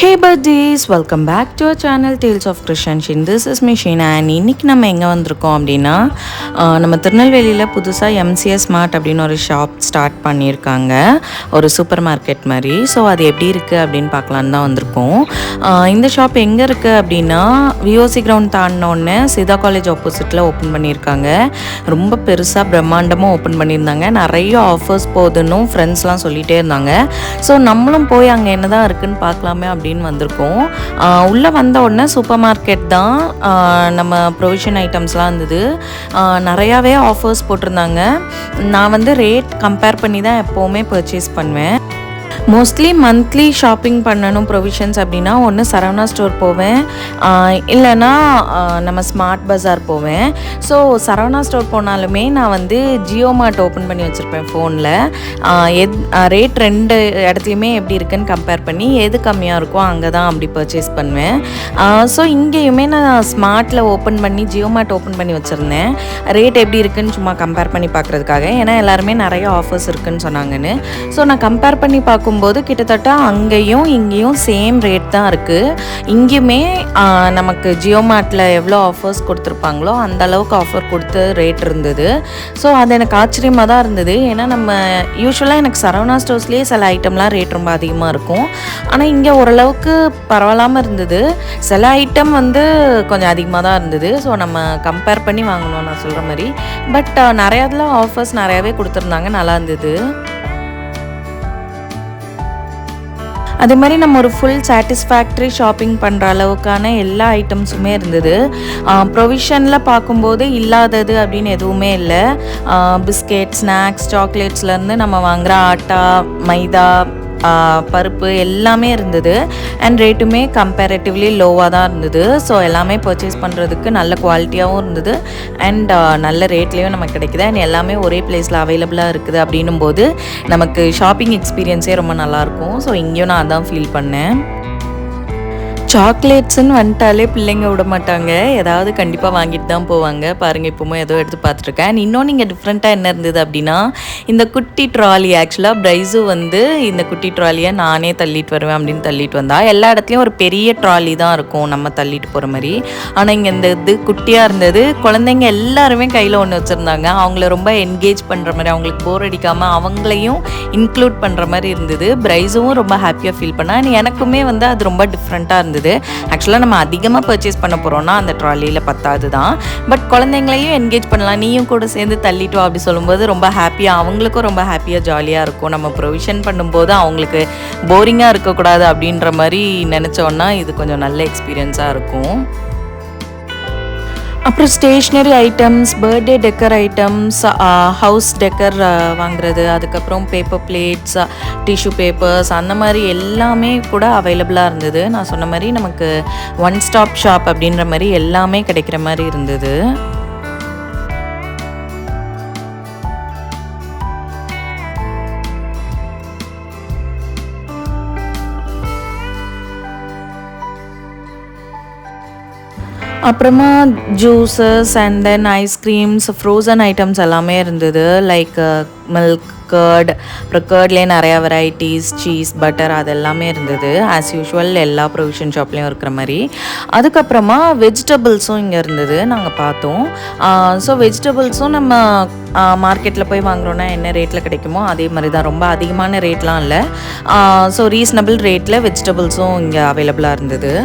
Hey buddies, welcome back to our channel Tales of Krishanshin. This is me Sheena and இன்னைக்கு நம்ம எங்கே வந்திருக்கோம் அப்படின்னா நம்ம திருநெல்வேலியில் புதுசாக MCS ஸ்மார்ட் அப்படின்னு ஒரு ஷாப் ஸ்டார்ட் பண்ணியிருக்காங்க, ஒரு சூப்பர் மார்க்கெட் மாதிரி. ஸோ அது எப்படி இருக்குது அப்படின்னு பார்க்கலான்னு தான் வந்திருக்கோம். இந்த ஷாப் எங்கே இருக்குது அப்படின்னா VOC கிரவுண்ட் தாண்டினோடனே சிதா காலேஜ் ஆப்போசிட்டில் ஓப்பன் பண்ணியிருக்காங்க. ரொம்ப பெருசாக பிரம்மாண்டமாக ஓப்பன் பண்ணியிருந்தாங்க. நிறைய ஆஃபர்ஸ் போகுதுன்னு ஃப்ரெண்ட்ஸ்லாம் சொல்லிகிட்டே இருந்தாங்க. ஸோ நம்மளும் போய் அங்கே என்ன தான் இருக்குதுன்னு பார்க்கலாமே அப்படின்னு வந்திருக்கோம். உள்ளே வந்த உடனே சூப்பர் மார்க்கெட் தான். நம்ம ப்ரொவிஷன் ஐட்டம்ஸ்லாம் இருந்தது. நிறையாவே ஆஃபர்ஸ் போட்டிருந்தாங்க. நான் வந்து ரேட் கம்பேர் பண்ணி தான் எப்போவுமே பர்ச்சேஸ் பண்ணுவேன். மோஸ்ட்லி மந்த்லி ஷாப்பிங் பண்ணணும் ப்ரொவிஷன்ஸ் அப்படின்னா ஒன்று சரவணா ஸ்டோர் போவேன், இல்லைன்னா நம்ம ஸ்மார்ட் பஜார் போவேன். ஸோ சரவணா ஸ்டோர் போனாலுமே நான் வந்து ஜியோ மார்ட் ஓப்பன் பண்ணி வச்சுருப்பேன் ஃபோனில். ரேட் ரெண்டு இடத்துலையுமே எப்படி இருக்குன்னு கம்பேர் பண்ணி எது கம்மியாக இருக்கோ அங்கே தான் அப்படி பர்ச்சேஸ் பண்ணுவேன். ஸோ இங்கேயுமே நான் ஸ்மார்ட்டில் ஓப்பன் பண்ணி ஜியோ மார்ட் ஓப்பன் பண்ணி வச்சுருந்தேன், ரேட் எப்படி இருக்குன்னு சும்மா கம்பேர் பண்ணி பார்க்குறதுக்காக. ஏன்னா எல்லாருமே நிறைய ஆஃபர்ஸ் இருக்குதுன்னு சொன்னாங்கன்னு. ஸோ நான் கம்பேர் பண்ணி பார்க்கும்போது கிட்டத்தட்ட அங்கேயும் இங்கேயும் சேம் ரேட் தான் இருக்குது. இங்கேயுமே நமக்கு ஜியோ மார்ட்டில் எவ்வளோ ஆஃபர்ஸ் கொடுத்துருப்பாங்களோ அந்த அளவுக்கு ஆஃபர் கொடுத்து ரேட் இருந்தது. ஸோ அது எனக்கு ஆச்சரியமாக தான் இருந்தது. ஏன்னா நம்ம யூஸ்வலாக எனக்கு சரவணா ஸ்டோர்ஸ்லேயே சில ஐட்டம்லாம் ரேட் ரொம்ப அதிகமாக இருக்கும். ஆனால் இங்கே ஓரளவுக்கு பரவாயில்லாமல் இருந்தது. சில ஐட்டம் வந்து கொஞ்சம் அதிகமாக தான் இருந்தது. ஸோ நம்ம கம்பேர் பண்ணி வாங்கணும் நான் சொல்கிற மாதிரி. பட் நிறையா இதில் ஆஃபர்ஸ் நிறையாவே கொடுத்துருந்தாங்க, நல்லா இருந்தது. அதே மாதிரி நம்ம ஒரு ஃபுல் சாட்டிஸ்ஃபேக்ட்ரி ஷாப்பிங் பண்ணுற அளவுக்கான எல்லா ஐட்டம்ஸுமே இருந்தது. ப்ரொவிஷனில் பார்க்கும்போது இல்லாதது அப்படின்னு எதுவுமே இல்லை. பிஸ்கெட், ஸ்நாக்ஸ், சாக்லேட்ஸ்லேருந்து நம்ம வாங்குகிற ஆட்டா, மைதா, பருப்பு எல்லாமே இருந்தது. அண்ட் ரேட்டுமே கம்பேரேட்டிவ்லி லோவாக தான் இருந்தது. ஸோ எல்லாமே பர்ச்சேஸ் பண்ணுறதுக்கு நல்ல குவாலிட்டியாகவும் இருந்தது அண்ட் நல்ல ரேட்லேயும் நமக்கு கிடைக்குது. அண்ட் எல்லாமே ஒரே பிளேஸில் அவைலபிளாக இருக்குது அப்படின்னும் போது நமக்கு ஷாப்பிங் எக்ஸ்பீரியன்ஸே ரொம்ப நல்லாயிருக்கும். ஸோ இங்கேயும் நான் அதான் ஃபீல் பண்ணேன். சாக்லேட்ஸுன்னு வந்துட்டாலே பிள்ளைங்க விட மாட்டாங்க, ஏதாவது கண்டிப்பாக வாங்கிட்டு தான் போவாங்க. பாருங்கள், இப்போவும் ஏதோ எடுத்து பார்த்துருக்கேன். அண்ட் இன்னொன்று இங்கே டிஃப்ரெண்ட்டாக என்ன இருந்தது அப்படின்னா இந்த குட்டி ட்ராலி. ஆக்சுவலாக ப்ரைஸு வந்து இந்த குட்டி ட்ராலியை நானே தள்ளிட்டு வருவேன் அப்படின்னு தள்ளிட்டு வந்தா. எல்லா இடத்துலையும் ஒரு பெரிய ட்ராலி தான் இருக்கும் நம்ம தள்ளிட்டு போகிற மாதிரி. ஆனால் இங்கே இந்த இது குட்டியாக இருந்தது. குழந்தைங்க எல்லாருமே கையில் ஒன்று வச்சுருந்தாங்க. அவங்கள ரொம்ப என்கேஜ் பண்ணுற மாதிரி, அவங்களுக்கு போர் அடிக்காமல் அவங்களையும் இன்க்ளூட் பண்ணுற மாதிரி இருந்தது. ப்ரைஸும் ரொம்ப ஹாப்பியாக ஃபீல் பண்ணேன். எனக்குமே வந்து அது ரொம்ப டிஃப்ரெண்ட்டாக இருந்தது. ஆக்சுவலாக நம்ம அதிகமாக பர்ச்சேஸ் பண்ண போகிறோம்னா அந்த ட்ராலியில் பத்தாது தான். பட் குழந்தைங்களையும் என்கேஜ் பண்ணலாம், நீயும் கூட சேர்ந்து தள்ளிட்டு வா அப்படி சொல்லும்போது ரொம்ப ஹாப்பியாக, அவங்களுக்கும் ரொம்ப ஹாப்பியாக ஜாலியாக இருக்கும். நம்ம ப்ரொவிஷன் பண்ணும்போது அவங்களுக்கு போரிங்காக இருக்கக்கூடாது அப்படின்ற மாதிரி நினச்சோன்னா இது கொஞ்சம் நல்ல எக்ஸ்பீரியன்ஸாக இருக்கும். அப்புறம் stationery items, birthday decor items, house decor வாங்குறது, அதுக்கப்புறம் பேப்பர் பிளேட்ஸ், டிஷ்யூ பேப்பர்ஸ், அந்த மாதிரி எல்லாமே கூட அவைலபிளாக இருந்தது. நான் சொன்ன மாதிரி நமக்கு ஒன் ஸ்டாப் ஷாப் அப்படின்ற மாதிரி எல்லாமே கிடைக்கிற மாதிரி இருந்தது. அப்புறமா juices and then ice creams, frozen items எல்லாமே இருந்தது. லைக் மில்க், கர்ட், அப்புறம் கர்ட்லேயே நிறையா வெரைட்டிஸ், சீஸ், பட்டர், அது எல்லாமே இருந்தது. ஆஸ் யூஷுவல் எல்லா ப்ரொவிஷன் ஷாப்லேயும் இருக்கிற மாதிரி. அதுக்கப்புறமா வெஜிடபிள்ஸும் இங்கே இருந்தது, நாங்கள் பார்த்தோம். ஸோ வெஜிடபிள்ஸும் நம்ம மார்க்கெட்டில் போய் வாங்குறோன்னா என்ன ரேட்டில் கிடைக்குமோ அதே மாதிரி தான், ரொம்ப அதிகமான ரேட்லாம் இல்லை. ஸோ ரீசனபிள் ரேட்டில் வெஜிடபிள்ஸும் இங்கே அவைலபிளாக இருந்தது.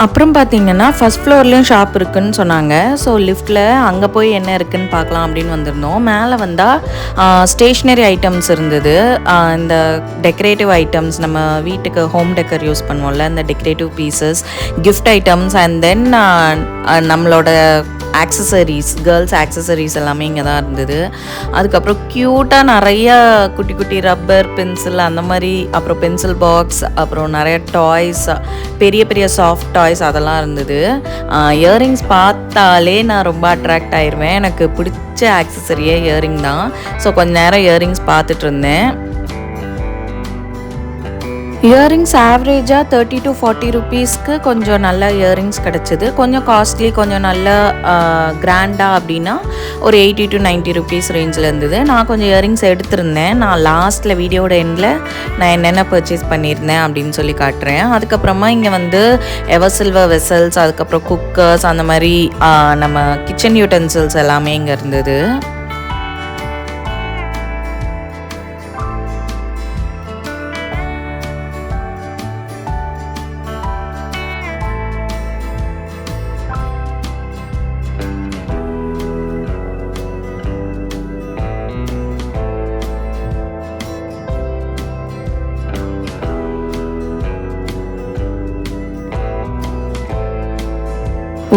அப்புறம் பார்த்திங்கன்னா ஃபஸ்ட் ஃப்ளோர்லேயும் ஷாப் இருக்குதுன்னு சொன்னாங்க. ஸோ லிஃப்ட்டில் அங்கே போய் என்ன இருக்குதுன்னு பார்க்கலாம் அப்படின்னு வந்திருந்தோம். மேலே வந்தால் ஸ்டேஷ்னரி ஐட்டம்ஸ் இருந்தது. இந்த டெக்கரேட்டிவ் ஐட்டம்ஸ், நம்ம வீட்டுக்கு ஹோம் டெக்கர் யூஸ் பண்ணுவோம்ல, இந்த decorative pieces, gift items and then நம்மளோட ஆக்சசரிஸ், கேர்ள்ஸ் ஆக்சசரிஸ் எல்லாமே இங்கே தான் இருந்தது. அதுக்கப்புறம் க்யூட்டாக நிறையா குட்டி குட்டி ரப்பர், பென்சில் அந்த மாதிரி, அப்புறம் பென்சில் பாக்ஸ், அப்புறம் நிறைய டாய்ஸ், பெரிய பெரிய சாஃப்ட் டாய்ஸ் அதெல்லாம் இருந்தது. இயரிங்ஸ் பார்த்தாலே நான் ரொம்ப அட்ராக்ட் ஆயிடுவேன். எனக்கு பிடிச்ச ஆக்சசரியே இயரிங் தான். ஸோ கொஞ்ச நேரம் இயரிங்ஸ் பார்த்துட்டு இருந்தேன். இயரிங்ஸ் ஆவரேஜாக 30 to 40 ருபீஸ்க்கு கொஞ்சம் நல்ல இயரிங்ஸ் கிடச்சிது. கொஞ்சம் காஸ்ட்லி, கொஞ்சம் நல்ல கிராண்டாக அப்படின்னா ஒரு 80 to 90 ருபீஸ் ரேஞ்சில் இருந்தது. நான் கொஞ்சம் இயரிங்ஸ் எடுத்திருந்தேன். நான் லாஸ்ட்டில் வீடியோட எண்டில் நான் என்னென்ன பர்ச்சேஸ் பண்ணியிருந்தேன் அப்படின்னு சொல்லி காட்டுறேன். அதுக்கப்புறமா இங்கே வந்து எவர் சில்வர் வெசல்ஸ், அதுக்கப்புறம் குக்கர்ஸ், அந்த மாதிரி நம்ம கிச்சன் யூட்டென்சில்ஸ் எல்லாமே இங்கே இருந்தது.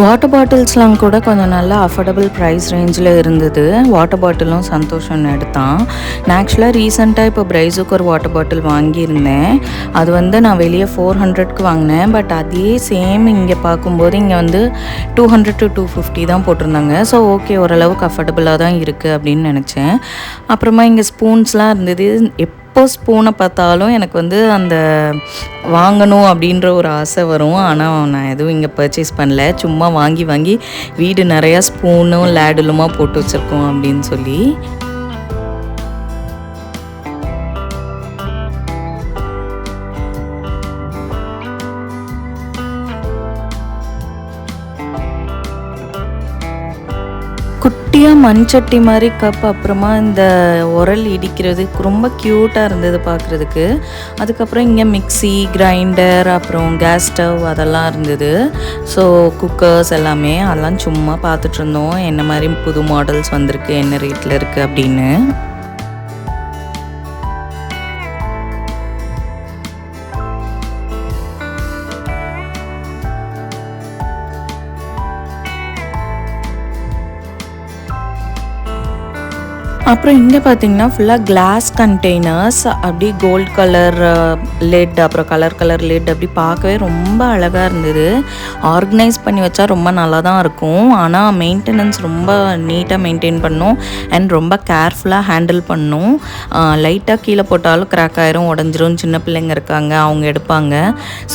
வாட்டர் பாட்டில்ஸ்லாம் கூட கொஞ்சம் நல்லா அஃபோர்டபுள் ப்ரைஸ் ரேஞ்சில் இருந்தது. வாட்டர் பாட்டிலும் சந்தோஷம்னு எடுத்தான். நான் ஆக்சுவலாக ரீசெண்டாக இப்போ பிரைஸுக்கு ஒரு வாட்டர் பாட்டில் வாங்கியிருந்தேன். அது வந்து நான் வெளியே 400க்கு வாங்கினேன். பட் அதே சேம் இங்கே பார்க்கும்போது இங்கே வந்து 200 to 250 தான் போட்டிருந்தாங்க. ஸோ ஓகே, ஓரளவுக்கு அஃபோர்டபுளாக தான் இருக்குது அப்படின்னு நினச்சேன். அப்புறமா இங்கே ஸ்பூன்ஸ்லாம் இருந்தது. எப்போ ஸ்பூனை பார்த்தாலும் எனக்கு வந்து அந்த வாங்கணும் அப்படின்ற ஒரு ஆசை வரும். ஆனால் நான் எதுவும் இங்கே பர்ச்சேஸ் பண்ணல. சும்மா வாங்கி வீடு நிறையா ஸ்பூனும் லேடலுமா போட்டு வச்சுருக்கோம் அப்படின்னு சொல்லி. குட்டியாக மண்சட்டி மாதிரி கப், அப்புறமா இந்த உரல் இடிக்கிறது ரொம்ப க்யூட்டாக இருந்தது பார்க்குறதுக்கு. அதுக்கப்புறம் இங்கே மிக்சி, கிரைண்டர், அப்புறம் கேஸ் ஸ்டவ் அதெல்லாம் இருந்தது. ஸோ குக்கர்ஸ் எல்லாமே அதெல்லாம் சும்மா பார்த்துட்டு இருந்தோம், என்ன மாதிரி புது மாடல்ஸ் வந்திருக்கு, என்ன ரேட்டில் இருக்குது அப்படின்னு. அப்புறம் இங்கே பார்த்தீங்கன்னா ஃபுல்லாக கிளாஸ் கண்டெய்னர்ஸ், அப்படி கோல்ட் கலர் லெட், அப்புறம் கலர் லெட், அப்படி பார்க்கவே ரொம்ப அழகாக இருந்தது. ஆர்கனைஸ் பண்ணி வச்சா ரொம்ப நல்லா தான் இருக்கும். ஆனால் மெயின்டெனன்ஸ் ரொம்ப நீட்டாக மெயின்டைன் பண்ணணும் அண்ட் ரொம்ப கேர்ஃபுல்லாக ஹேண்டில் பண்ணணும். லைட்டாக கீழே போட்டாலும் கிராக் ஆயிரும், உடஞ்சிரும். சின்ன பிள்ளைங்க இருக்காங்க, அவங்க எடுப்பாங்க.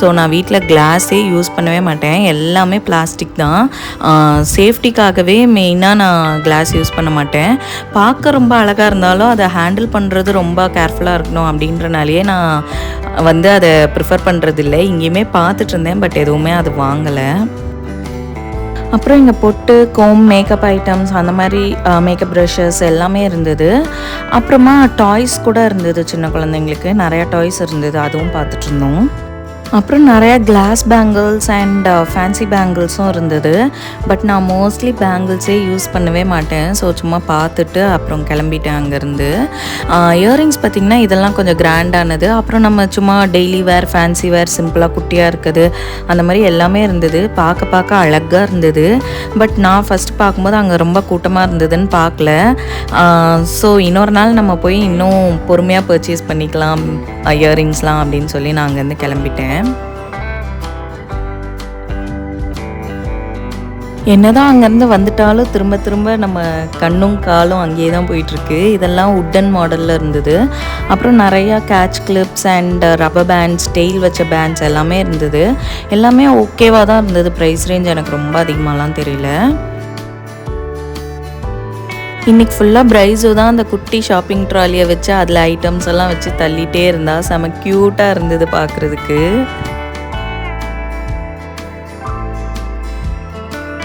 ஸோ நான் வீட்டில் கிளாஸே யூஸ் பண்ணவே மாட்டேன், எல்லாமே பிளாஸ்டிக் தான். சேஃப்டிக்காகவே மெயினாக நான் கிளாஸ் யூஸ் பண்ண மாட்டேன். பார்க்க ரொம்ப அழகாக இருந்தாலும் அதை ஹேண்டில் பண்ணுறது ரொம்ப கேர்ஃபுல்லாக இருக்கணும் அப்படின்றனாலேயே நான் வந்து அதை ப்ரிஃபர் பண்ணுறதில்லை. இங்கேயுமே பார்த்துட்டு இருந்தேன், பட் எதுவுமே அது வாங்கலை. அப்புறம் இங்கே பொட்டு, கோம், மேக்கப் ஐட்டம்ஸ், அந்த மாதிரி மேக்கப் ப்ரஷஸ் எல்லாமே இருந்தது. அப்புறமா டாய்ஸ் கூட இருந்தது, சின்ன குழந்தைங்களுக்கு நிறையா டாய்ஸ் இருந்தது, அதுவும் பார்த்துட்டு இருந்தோம். அப்புறம் நிறையா கிளாஸ் பேங்கிள்ஸ் அண்ட் ஃபேன்சி பேங்கிள்ஸும் இருந்தது. பட் நான் மோஸ்ட்லி பேங்கிள்ஸே யூஸ் பண்ணவே மாட்டேன். ஸோ சும்மா பார்த்துட்டு அப்புறம் கிளம்பிட்டேன் அங்கேருந்து. இயரிங்ஸ் பார்த்திங்கன்னா இதெல்லாம் கொஞ்சம் கிராண்டானது. அப்புறம் நம்ம சும்மா டெய்லி வேர், ஃபேன்சி வேர், சிம்பிளாக குட்டியாக இருக்குது, அந்த மாதிரி எல்லாமே இருந்தது. பார்க்க அழகாக இருந்தது. பட் நான் ஃபஸ்ட்டு பார்க்கும்போது அங்கே ரொம்ப கூட்டமாக இருந்ததுன்னு பார்க்கல. ஸோ இன்னொரு நாள் நம்ம போய் இன்னும் பொறுமையாக பர்ச்சேஸ் பண்ணிக்கலாம் இயரிங்ஸ்லாம் அப்படின்னு சொல்லி நான் அங்கேருந்து கிளம்பிட்டேன். என்னதான் அங்கேருந்து வந்துட்டாலும் திரும்ப நம்ம கண்ணும் காலும் அங்கேயே தான் போயிட்டுருக்கு. இதெல்லாம் உட்டன் மாடலில் இருந்தது. அப்புறம் நிறையா catch clips and rubber pants, tail வச்ச பேண்ட்ஸ் எல்லாமே இருந்தது. எல்லாமே ஓகேவாக தான் இருந்தது. ப்ரைஸ் ரேஞ்ச் எனக்கு ரொம்ப அதிகமாகலாம் தெரியல. இன்றைக்கி ஃபுல்லாக பிரைஸு தான் அந்த குட்டி ஷாப்பிங் ட்ராலியை வச்சு அதில் ஐட்டம்ஸ் எல்லாம் வச்சு தள்ளிகிட்டே இருந்தா செம க்யூட்டாக இருந்தது பார்க்குறதுக்கு.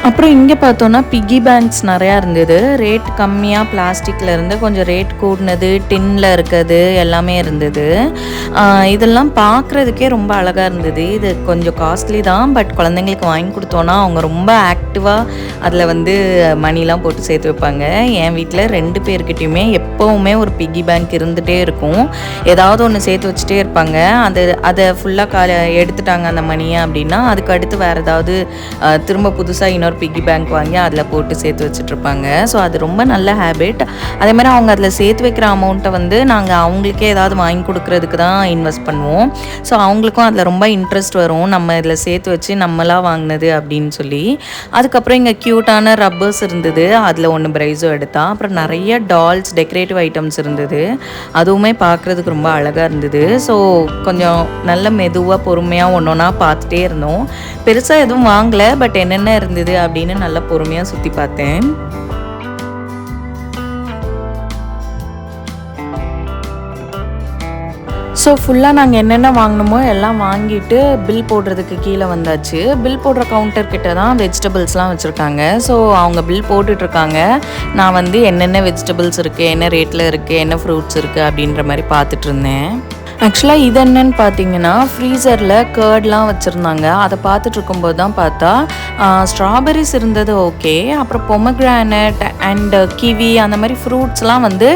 அப்புறம் இங்கே பார்த்தோன்னா பிக்கி பேங்க்ஸ் நிறையா இருந்தது. ரேட் கம்மியாக பிளாஸ்டிக்கில் இருந்து கொஞ்சம் ரேட் கூடினது, டின்னில் இருக்கிறது எல்லாமே இருந்தது. இதெல்லாம் பார்க்குறதுக்கே ரொம்ப அழகாக இருந்தது. இது கொஞ்சம் காஸ்ட்லி தான், பட் குழந்தைங்களுக்கு வாங்கி கொடுத்தோன்னா அவங்க ரொம்ப ஆக்டிவாக அதில் வந்து மணிலாம் போட்டு சேர்த்து வைப்பாங்க. என் வீட்டில் 2 பேர்கிட்டையுமே எப்போவுமே ஒரு பிக்கி பேங்க் இருந்துகிட்டே இருக்கும். ஏதாவது ஒன்று சேர்த்து வச்சுட்டே இருப்பாங்க. அதை ஃபுல்லாக எடுத்துட்டாங்க அந்த மணியை அப்படின்னா அதுக்கு அடுத்து வேறு ஏதாவது திரும்ப புதுசாக இன்னொரு பிக்கி பேங்க் வாங்கி அதில் போட்டு சேர்த்து வச்சுட்ருப்பாங்க. ஸோ அது ரொம்ப நல்ல ஹேபிட். அதே மாதிரி அவங்க அதில் சேர்த்து வைக்கிற அமௌண்ட்டை வந்து நாங்கள் அவங்களுக்கே ஏதாவது வாங்கி கொடுக்குறதுக்கு தான் இன்வெஸ்ட் பண்ணுவோம். ஸோ அவங்களுக்கும் அதில் ரொம்ப இன்ட்ரெஸ்ட் வரும், நம்ம இதில் சேர்த்து வச்சு நம்மளாக வாங்கினது அப்படின்னு சொல்லி. அதுக்கப்புறம் இங்கே க்யூட்டான ரப்பர்ஸ் இருந்தது, அதில் ஒன்று பிரைஸோ எடுத்தா. அப்புறம் நிறைய டால்ஸ் டெக்கரேட்டிவ் ஐட்டம்ஸ் இருந்தது, அதுவுமே பார்க்குறதுக்கு ரொம்ப அழகாக இருந்தது. ஸோ கொஞ்சம் நல்ல மெதுவாக பொறுமையாக ஒன்று ஒன்றா பார்த்துட்டே இருந்தோம். பெருசாக எதுவும் வாங்கலை, பட் என்னென்ன இருந்தது அப்படின்னு நல்லா பொறுமையாக சுற்றி பார்த்தேன். ஸோ ஃபுல்லாக நாங்கள் என்னென்ன வாங்கினோமோ எல்லாம் வாங்கிட்டு பில் போடுறதுக்கு கீழே வந்தாச்சு. பில் போடுற கவுண்டர் கிட்ட தான் வெஜிடபிள்ஸ்லாம் வச்சுருக்காங்க. ஸோ அவங்க பில் போட்டுட்ருக்காங்க. நான் வந்து என்னென்ன வெஜிடபிள்ஸ் இருக்குது, என்ன ரேட்டில் இருக்குது, என்ன ஃப்ரூட்ஸ் இருக்குது அப்படின்ற மாதிரி பார்த்துட்டு இருந்தேன். ஆக்சுவலாக இது என்னன்னு பார்த்தீங்கன்னா ஃப்ரீசரில் கர்ட்லாம் வச்சுருந்தாங்க. அதை பார்த்துட்டு இருக்கும்போது தான் பார்த்தா ஸ்ட்ராபெரிஸ் இருந்தது. ஓகே, அப்புறம் பொமக்ரானட் அண்ட் கிவி அந்த மாதிரி ஃப்ரூட்ஸ்லாம் வந்து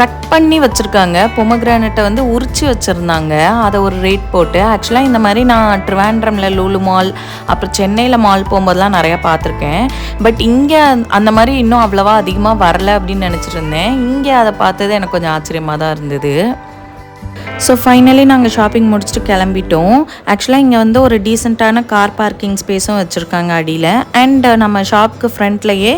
கட் பண்ணி வச்சுருக்காங்க. பொமக்ரானட்டை வந்து உரிச்சு வச்சுருந்தாங்க, அதை ஒரு ரேட் போட்டு. ஆக்சுவலாக இந்த மாதிரி நான் ட்ரிவாண்ட்ரமில் லூலு மால் அப்புறம் சென்னையில் மால் போகும்போதெல்லாம் நிறையா பார்த்துருக்கேன். பட் இங்கே அந்த மாதிரி இன்னும் அவ்வளோவா அதிகமாக வரலை அப்படின்னு நினச்சிட்டு இருந்தேன். இங்கே அதை பார்த்தது எனக்கு கொஞ்சம் ஆச்சரியமாக தான் இருந்தது. ஸோ ஃபைனலி நாங்கள் ஷாப்பிங் முடிச்சுட்டு கிளம்பிட்டோம். ஆக்சுவலாக இங்கே வந்து ஒரு டீசெண்டான கார் பார்க்கிங் ஸ்பேஸும் வச்சுருக்காங்க அடியில். அண்ட் நம்ம ஷாப்புக்கு ஃப்ரண்ட்லேயே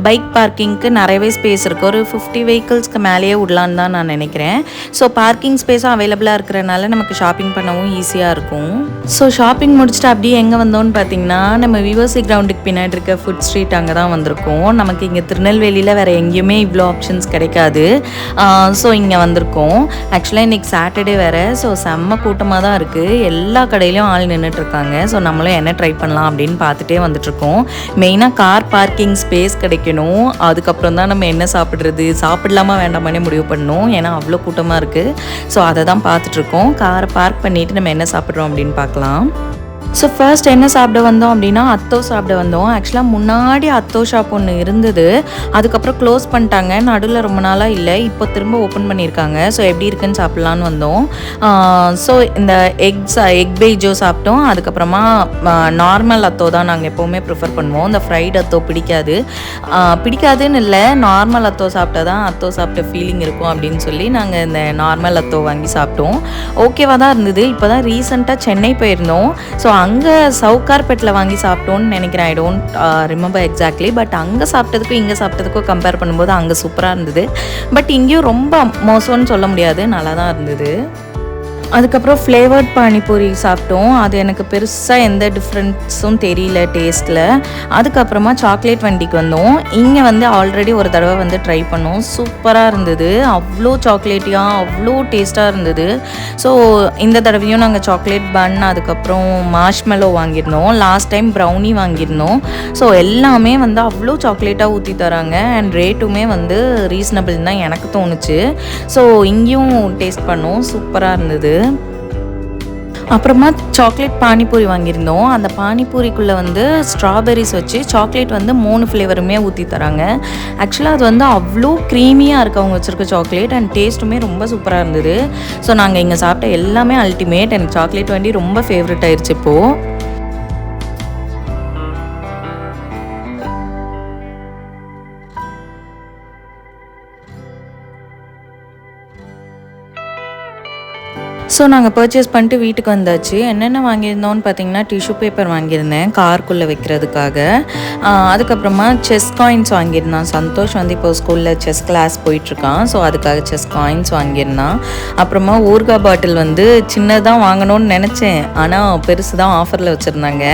பைக் பார்க்கிங்க்கு நிறையவே ஸ்பேஸ் இருக்குது. ஒரு 50 வெஹிக்கிள்ஸ்க்கு மேலேயே விடலான்னு தான் நான் நினைக்கிறேன். ஸோ பார்க்கிங் ஸ்பேஸும் அவைலபிளாக இருக்கிறனால நமக்கு ஷாப்பிங் பண்ணவும் ஈஸியாக இருக்கும். ஸோ ஷாப்பிங் முடிச்சுட்டு அப்படியே எங்கே வந்தோன்னு பார்த்தீங்கன்னா நம்ம விவசி கிரவுண்டுக்கு பின்னாடி இருக்க ஃபுட் ஸ்ட்ரீட் அங்கே தான் வந்திருக்கோம். நமக்கு இங்கே திருநெல்வேலியில் வேறு எங்கேயுமே இவ்வளோ ஆப்ஷன்ஸ் கிடைக்காது. ஸோ இங்கே வந்திருக்கோம். ஆக்சுவலாக இன்றைக்கி சாட்டர்டே வேறு. ஸோ செம்ம கூட்டமாக தான் இருக்குது, எல்லா கடையிலையும் ஆள் நின்றுட்டுருக்காங்க. ஸோ நம்மளும் என்ன ட்ரை பண்ணலாம் அப்படின்னு பார்த்துட்டே வந்துட்டுருக்கோம். மெயினாக கார் பார்க்கிங் ஸ்பேஸ் கிடைக்கணும், அதுக்கப்புறம் தான் நம்ம என்ன சாப்பிட்றது, சாப்பிடலாமா வேண்டாமானே முடிவு பண்ணணும். ஏன்னா அவ்வளோ கூட்டமாக இருக்குது. ஸோ அதை தான் பார்த்துட்ருக்கோம். காரை பார்க் பண்ணிவிட்டு நம்ம என்ன சாப்பிட்றோம் அப்படின்னு பார்க்கலாம். ஸோ ஃபர்ஸ்ட் என்ன சாப்பிட வந்தோம் அப்படின்னா அத்தோ சாப்பிட வந்தோம். ஆக்சுவலாக முன்னாடி அத்தோ ஷாப் ஒன்று இருந்தது, அதுக்கப்புறம் க்ளோஸ் பண்ணிட்டாங்க. நடுவில் ரொம்ப நாளாக இல்லை, இப்போ திரும்ப ஓப்பன் பண்ணியிருக்காங்க. ஸோ எப்படி இருக்குன்னு சாப்பிட்லான்னு வந்தோம். ஸோ இந்த எக் பெய்ஜோ சாப்பிட்டோம். அதுக்கப்புறமா நார்மல் அத்தோ தான் நாங்கள் எப்போவுமே ப்ரிஃபர் பண்ணுவோம். இந்த ஃப்ரைட் அத்தோ பிடிக்காதுன்னு இல்லை, நார்மல் அத்தோ சாப்பிட்டா தான் அத்தோ சாப்பிட்ட ஃபீலிங் இருக்கும் அப்படின்னு சொல்லி நாங்கள் இந்த நார்மல் அத்தோ வாங்கி சாப்பிட்டோம். ஓகேவாக தான் இருந்தது. இப்போ தான் ரீசெண்டாக சென்னை போயிருந்தோம். ஸோ அங்கே சவுகார்பேட்டில் வாங்கி சாப்பிட்டோன்னு நினைக்கிறேன். I don't remember exactly. But அங்கே சாப்பிட்டதுக்கும் இங்கே சாப்பிட்டதுக்கும் கம்பேர் பண்ணும்போது அங்கே சூப்பராக இருந்தது. பட் இங்கேயும் ரொம்ப மோசம்னு சொல்ல முடியாது, நல்லா தான் இருந்தது. அதுக்கப்புறம் ஃப்ளேவர்ட் பானிபூரி சாப்பிட்டோம். அது எனக்கு பெருசாக எந்த டிஃப்ரென்ஸும் தெரியல டேஸ்ட்டில். அதுக்கப்புறமா சாக்லேட் வண்டிக்கு வந்தோம். இங்கே வந்து ஆல்ரெடி ஒரு தடவை வந்து ட்ரை பண்ணோம், சூப்பராக இருந்தது. அவ்வளோ சாக்லேட்டியாக அவ்வளோ டேஸ்ட்டாக இருந்தது. ஸோ இந்த தடவையும் நாங்கள் சாக்லேட் பன் அதுக்கப்புறம் மார்ஷ்மெலோ வாங்கியிருந்தோம். லாஸ்ட் டைம் ப்ரௌனி வாங்கியிருந்தோம். ஸோ எல்லாமே வந்து அவ்வளோ சாக்லேட்டாக ஊற்றி தராங்க. அண்ட் ரேட்டுமே வந்து ரீசனபிள் தான் எனக்கு தோணுச்சு. ஸோ இங்கேயும் டேஸ்ட் பண்ணோம், சூப்பராக இருந்தது. அப்புறமா சாக்லேட் பானிபூரி வாங்கியிருந்தோம். அந்த பானிபூரிக்குள்ளே வந்து ஸ்ட்ராபெரிஸ் வச்சு சாக்லேட் வந்து 3 ஃப்ளேவருமே ஊற்றி தராங்க. ஆக்சுவலாக அது வந்து அவ்வளோ க்ரீமியாக இருக்குது அவங்க வச்சுருக்க சாக்லேட். அண்ட் டேஸ்ட்டுமே ரொம்ப சூப்பராக இருந்தது. ஸோ நாங்கள் இங்கே சாப்பிட்ட எல்லாமே அல்டிமேட். எனக்கு சாக்லேட் வண்டி ரொம்ப ஃபேவரட் ஆயிடுச்சு இப்போது. ஸோ நாங்கள் பர்ச்சேஸ் பண்ணிட்டு வீட்டுக்கு வந்தாச்சு. என்னென்ன வாங்கியிருந்தோன்னு பார்த்தீங்கன்னா டிஷ்யூ பேப்பர் வாங்கியிருந்தேன் காருக்குள்ளே வைக்கிறதுக்காக. அதுக்கப்புறமா செஸ் காயின்ஸ் வாங்கியிருந்தான். சந்தோஷ் வந்து இப்போ ஸ்கூலில் செஸ் கிளாஸ் போயிட்டுருக்கான். ஸோ அதுக்காக செஸ் காயின்ஸ் வாங்கியிருந்தான். அப்புறமா ஊர்கா பாட்டில் வந்து சின்னதாக வாங்கணும்னு நினச்சேன், ஆனால் பெருசு தான் ஆஃபரில் வச்சுருந்தாங்க.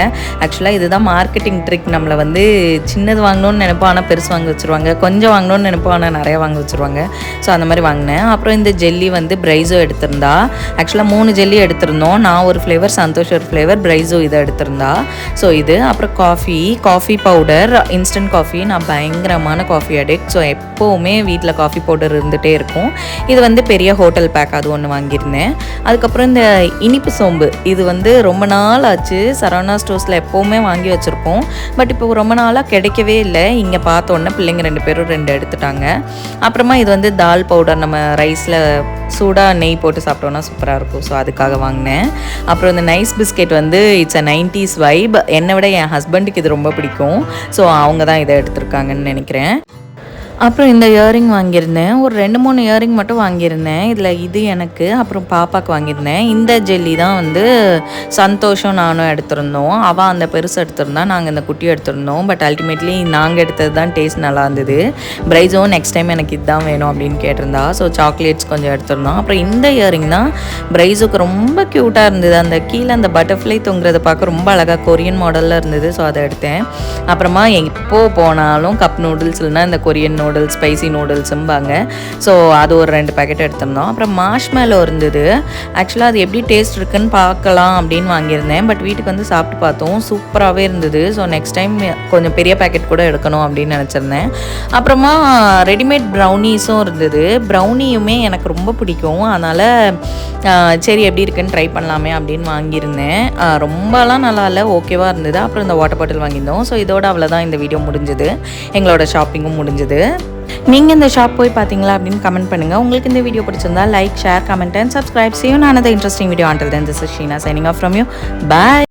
ஆக்சுவலாக இதுதான் மார்க்கெட்டிங் ட்ரிக், நம்மளை வந்து சின்னது வாங்கணும்னு நினைப்போம் ஆனால் பெருசு வாங்கி வச்சுருவாங்க, கொஞ்சம் வாங்கணும்னு நினைப்போம் ஆனால் நிறையா வாங்கி வச்சுருவாங்க. ஸோ அந்த மாதிரி வாங்கினேன். அப்புறம் இந்த ஜெல்லி வந்து பிரைஸோ எடுத்திருந்தா. ஆக்சுவலாக 3 ஜெல்லி எடுத்திருந்தோம். நான் ஒரு ஃப்ளேவர், சந்தோஷ் ஒரு ஃப்ளேவர், பிரைஸோ இதை எடுத்திருந்தா. ஸோ இது அப்புறம் காஃபி பவுடர், இன்ஸ்டன்ட் காஃபி. நான் பயங்கரமான காஃபி அடிக்ட். ஸோ எப்போவுமே வீட்டில் காஃபி பவுடர் இருந்துகிட்டே இருக்கும். இது வந்து பெரிய ஹோட்டல் பேக், அது ஒன்று வாங்கியிருந்தேன். அதுக்கப்புறம் இந்த இனிப்பு சோம்பு, இது வந்து ரொம்ப நாள் ஆச்சு. சரவணா ஸ்டோர்ஸில் எப்போவுமே வாங்கி வச்சுருப்போம். பட் இப்போ ரொம்ப நாளாக கிடைக்கவே இல்லை. இங்கே பார்த்தோன்னே பிள்ளைங்க 2 பேரும் 2 எடுத்துட்டாங்க. அப்புறமா இது வந்து தால் பவுடர், நம்ம ரைஸில் சூடாக நெய் போட்டு சாப்பிட்டோன்னா சூப்பராக இருக்கும். நல்லாயிருக்கும். ஸோ அதுக்காக வாங்கினேன். அப்புறம் இந்த நைஸ் பிஸ்கெட் வந்து இட்ஸ் அ 90s வைப். என்னை விட என் ஹஸ்பண்டுக்கு இது ரொம்ப பிடிக்கும். ஸோ அவங்க தான் இதை எடுத்திருக்காங்கன்னு நினைக்கிறேன். அப்புறம் இந்த இயரிங் வாங்கியிருந்தேன். ஒரு 2, 3 இயரிங் மட்டும் வாங்கியிருந்தேன். இதில் இது எனக்கு, அப்புறம் பாப்பாவுக்கு வாங்கியிருந்தேன். இந்த ஜெல்லி தான் வந்து சந்தோஷம் நானும் எடுத்திருந்தோம். அவள் அந்த பெருசு எடுத்திருந்தா, நாங்கள் இந்த குட்டியை எடுத்திருந்தோம். பட் அல்டிமேட்லி நாங்கள் எடுத்தது தான் டேஸ்ட் நல்லா இருந்தது. பிரைஸும் நெக்ஸ்ட் டைம் எனக்கு இதுதான் வேணும் அப்படின்னு கேட்டிருந்தா. ஸோ சாக்லேட்ஸ் கொஞ்சம் எடுத்திருந்தோம். அப்புறம் இந்த இயரிங் தான் பிரைஸுக்கு ரொம்ப க்யூட்டாக இருந்தது. அந்த கீழே அந்த பட்டர்ஃப்ளை தொங்குறதை பார்க்க ரொம்ப அழகாக கொரியன் மாடலில் இருந்தது. ஸோ அதை எடுத்தேன். அப்புறமா எப்போ போனாலும் கப் நூடுல்ஸ் இல்லைனா இந்த கொரியன் நூடுல்ஸ், ஸ்பைசி நூடுல்ஸும்பாங்க. ஸோ அது ஒரு 2 பேக்கெட் எடுத்திருந்தோம். அப்புறம் மார்ஷ்மெலோ இருந்தது. ஆக்சுவலாக அது எப்படி டேஸ்ட் இருக்குன்னு பார்க்கலாம் அப்படின்னு வாங்கியிருந்தேன். பட் வீட்டுக்கு வந்து சாப்பிட்டு பார்த்தோம், சூப்பராகவே இருந்தது. ஸோ நெக்ஸ்ட் டைம் கொஞ்சம் பெரிய பேக்கெட் கூட எடுக்கணும் அப்படின்னு நினச்சிருந்தேன். அப்புறமா ரெடிமேட் ப்ரௌனீஸும் இருந்தது. ப்ரௌனியுமே எனக்கு ரொம்ப பிடிக்கும். அதனால் சரி எப்படி இருக்குன்னு ட்ரை பண்ணலாமே அப்படின்னு வாங்கியிருந்தேன். ரொம்பலாம் நல்லா இல்லை, ஓகேவாக இருந்தது. அப்புறம் இந்த வாட்டர் பாட்டில் வாங்கியிருந்தோம். ஸோ இதோட அவ்வளோதான் இந்த வீடியோ முடிஞ்சது. எங்களோட ஷாப்பிங்கும் முடிஞ்சது. நீங்கள் இந்த ஷாப் போய் பார்த்தீங்களா அப்படின்னு கமெண்ட் பண்ணுங்கள். உங்களுக்கு இந்த வீடியோ பிடிச்சிருந்தா like, share, comment and subscribe. See you in another interesting video. Until then, this is Sheena signing off from you. Bye.